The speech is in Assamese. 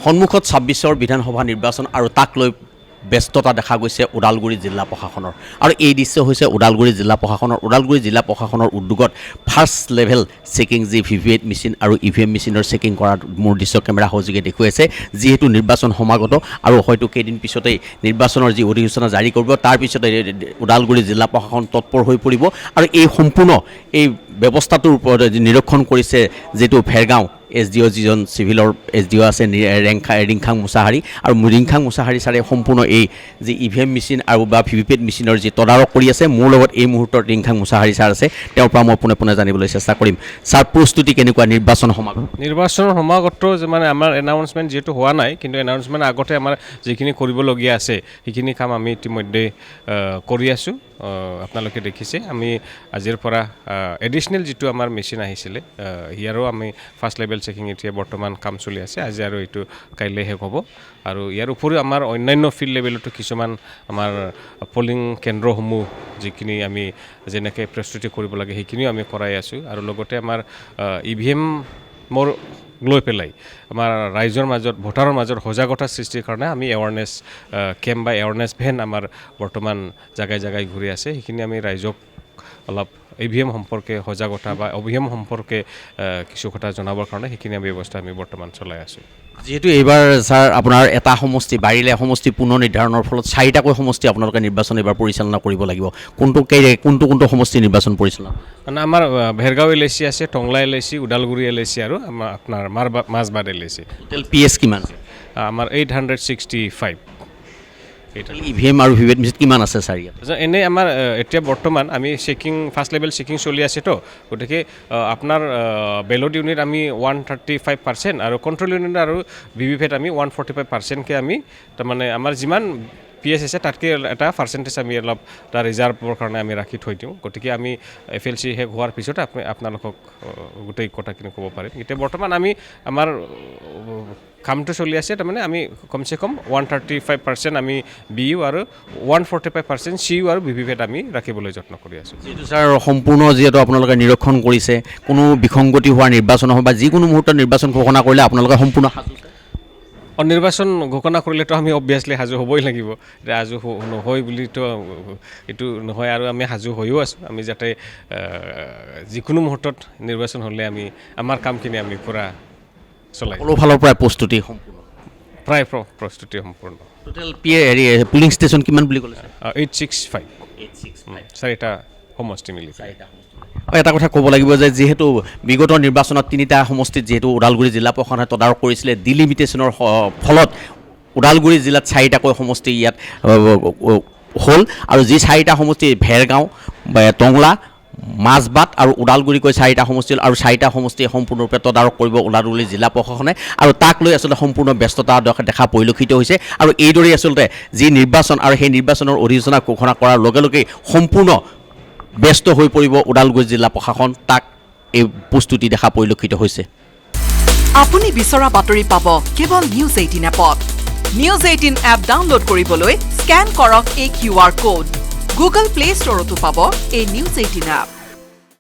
সন্মুখত ২৬ৰ বিধানসভা নিৰ্বাচন আৰু তাক লৈ ব্যস্ততা দেখা গৈছে ওদালগুৰি জিলা প্ৰশাসনৰ আৰু এই দৃশ্য হৈছে ওদালগুৰি জিলা প্ৰশাসনৰ উদ্যোগত ফাৰ্ষ্ট লেভেল চেকিং যি ভিভিএট মেচিন আৰু ইভিএম মেচিনৰ চেকিং কৰাৰ মোৰ দৃশ্য কেমেৰা সহযোগে দেখুৱাইছে যিহেতু নিৰ্বাচন সমাগত আৰু হয়তো কেইদিন পিছতেই নিৰ্বাচনৰ যি অধিসূচনা জাৰি কৰিব তাৰ পিছতে ওদালগুৰি জিলা প্ৰশাসন তৎপৰ হৈ পৰিব আৰু এই সম্পূৰ্ণ এই ব্যৱস্থাটোৰ ওপৰত নিৰীক্ষণ কৰিছে যিটো ভেৰগাঁও SDO যিজন চিভিলৰ SDO আছে ৰিংখাং মুছাহাৰী আৰু ৰিংখাং মুছাহাৰী ছাৰে সম্পূৰ্ণ এই যি ইভিএম মেচিন আৰু বা ভিভিপেট মেচিনৰ যি তদাৰক কৰি আছে মোৰ লগত এই মুহূৰ্তত ৰিংখাং মুছাহাৰী ছাৰ আছে তেওঁৰ পৰা মই পোনে জানিবলৈ চেষ্টা কৰিম ছাৰ প্ৰস্তুতি কেনেকুৱা নিৰ্বাচনৰ সমাগত মানে আমাৰ এনাউন্সমেণ্ট যিহেতু হোৱা নাই কিন্তু এনাউন্সমেণ্ট আগতে আমাৰ যিখিনি কৰিবলগীয়া আছে সেইখিনি কাম আমি ইতিমধ্যে কৰি আছোঁ আপোনালোকে দেখিছে আমি আজিৰ পৰা এডিশনেল যিটো আমাৰ মেচিন আহিছিলে ইয়াৰো আমি ফাৰ্ষ্ট লেভেল চেকিং এতিয়া বৰ্তমান কাম চলি আছে আজি আৰু এইটো কাইলৈ শেষ হ'ব আৰু ইয়াৰ উপৰিও আমাৰ অন্যান্য ফিল্ড লেভেলতো কিছুমান আমাৰ পলিং কেন্দ্ৰসমূহ যিখিনি আমি যেনেকৈ প্ৰস্তুতি কৰিব লাগে সেইখিনিও আমি কৰাই আছোঁ আৰু লগতে আমাৰ EVM মোৰ লৈ পেলাই আমাৰ ৰাইজৰ মাজত ভোটাৰৰ মাজত সজাগতা সৃষ্টিৰ কাৰণে আমি এৱাৰনেছ কেম্প বা এৱাৰনেছ ভেন আমাৰ বৰ্তমান জাগাই ঘূৰি আছে সেইখিনি আমি ৰাইজক অলপ EVM সম্পৰ্কে সজাগতা বা EVM সম্পৰ্কে কিছু কথা জনাবৰ কাৰণে সেইখিনি ব্যৱস্থা আমি বৰ্তমান চলাই আছোঁ যিহেতু এইবাৰ ছাৰ আপোনাৰ এটা সমষ্টি বাঢ়িলে সমষ্টি পুনৰ নিৰ্ধাৰণৰ ফলত 4টাকৈ সমষ্টি আপোনালোকে নিৰ্বাচন এইবাৰ পৰিচালনা কৰিব লাগিব কোনটো সমষ্টি নিৰ্বাচন পৰিচালনা মানে আমাৰ ভেৰগাঁও LAC আছে টংলা LAC ওদালগুৰি LAC আৰু আপোনাৰ মাজবাদ LAC টোটেল PS কিমান আমাৰ 865 EVM আৰু ভিভিএট মেচিন কিমান আছে ছাৰ ইয়াত এনেই আমাৰ এতিয়া বৰ্তমান আমি চেকিং ফাৰ্ষ্ট লেভেল চেকিং চলি আছে তো গতিকে আপোনাৰ বেলট ইউনিট আমি 135% আৰু কণ্ট্ৰল ইউনিট আৰু ভিভিপেট আমি 145%কে আমি তাৰমানে আমাৰ যিমান PS আছে তাতকৈ এটা পাৰ্চেণ্টেজ আমি অলপ তাৰ ৰিজাৰ্ভৰ কাৰণে আমি ৰাখি থৈ দিওঁ গতিকে আমি FLC শেষ হোৱাৰ পিছত আপোনালোকক গোটেই কথাখিনি ক'ব পাৰিম এতিয়া বৰ্তমান আমি আমাৰ কামটো চলি আছে তাৰমানে আমি কমচে কম 135% আমি BU আৰু 145% CU আৰু ভিভিপেট আমি ৰাখিবলৈ যত্ন কৰি আছোঁ যিটো ছাৰ সম্পূৰ্ণ যিহেতু আপোনালোকে নিৰীক্ষণ কৰিছে কোনো বিসংগতি হোৱা নিৰ্বাচন হয় বা যিকোনো মুহূৰ্তত নিৰ্বাচন ঘোষণা কৰিলে আপোনালোকে সম্পূৰ্ণ নিৰ্বাচন ঘোষণা কৰিলেতো আমি অবভিয়াছলি সাজু হ'বই লাগিব এতিয়া সাজু নহয় বুলিতো এইটো নহয় আৰু আমি সাজু হৈও আছোঁ আমি যাতে যিকোনো মুহূৰ্তত নিৰ্বাচন হ'লে আমি আমাৰ কামখিনি আমি পূৰা চলাই সকলো ফালৰ পৰা প্ৰস্তুতি সম্পূৰ্ণ টোটেল পুলিং ষ্টেচন কিমান বুলি ক'লে 865 চাৰিটা সমষ্টি মিলি এটা কথা ক'ব লাগিব যে যিহেতু বিগত নিৰ্বাচনত 3টা সমষ্টিত যিহেতু ওদালগুৰি জিলা প্ৰশাসনে তদাৰক কৰিছিলে ডিলিমিটেশ্যনৰ ফলত ওদালগুৰি জিলাত 4টাকৈ সমষ্টি ইয়াত হ'ল আৰু যি 4টা সমষ্টি ভেৰগাঁও টংলা মাজবাট আৰু ওদালগুৰিকৈ 4টা সমষ্টি আৰু 4টা সমষ্টি সম্পূৰ্ণৰূপে তদাৰক কৰিব ওদালগুৰি জিলা প্ৰশাসনে আৰু তাক লৈ আচলতে সম্পূৰ্ণ ব্যস্ততা দেখা পৰিলক্ষিত হৈছে আৰু এইদৰেই আচলতে যি নিৰ্বাচন আৰু সেই নিৰ্বাচনৰ অধিসূচনা ঘোষণা কৰাৰ লগে লগে সম্পূৰ্ণ ব্যস্ত হৈ পৰিব ওদালগুৰি জিলা প্ৰশাসন তাক এই প্ৰস্তুতি দেখা পৰিলক্ষিত হৈছে আপুনি বিচৰা বাতৰি পাব কেৱল নিউজ 18 এপত নিউজ 18 এপ ডাউনলোড কৰিবলৈ স্ক্যান কৰক এই QR কোড গুগল প্লে ষ্টৰতো পাব এই নিউজ 18 এপ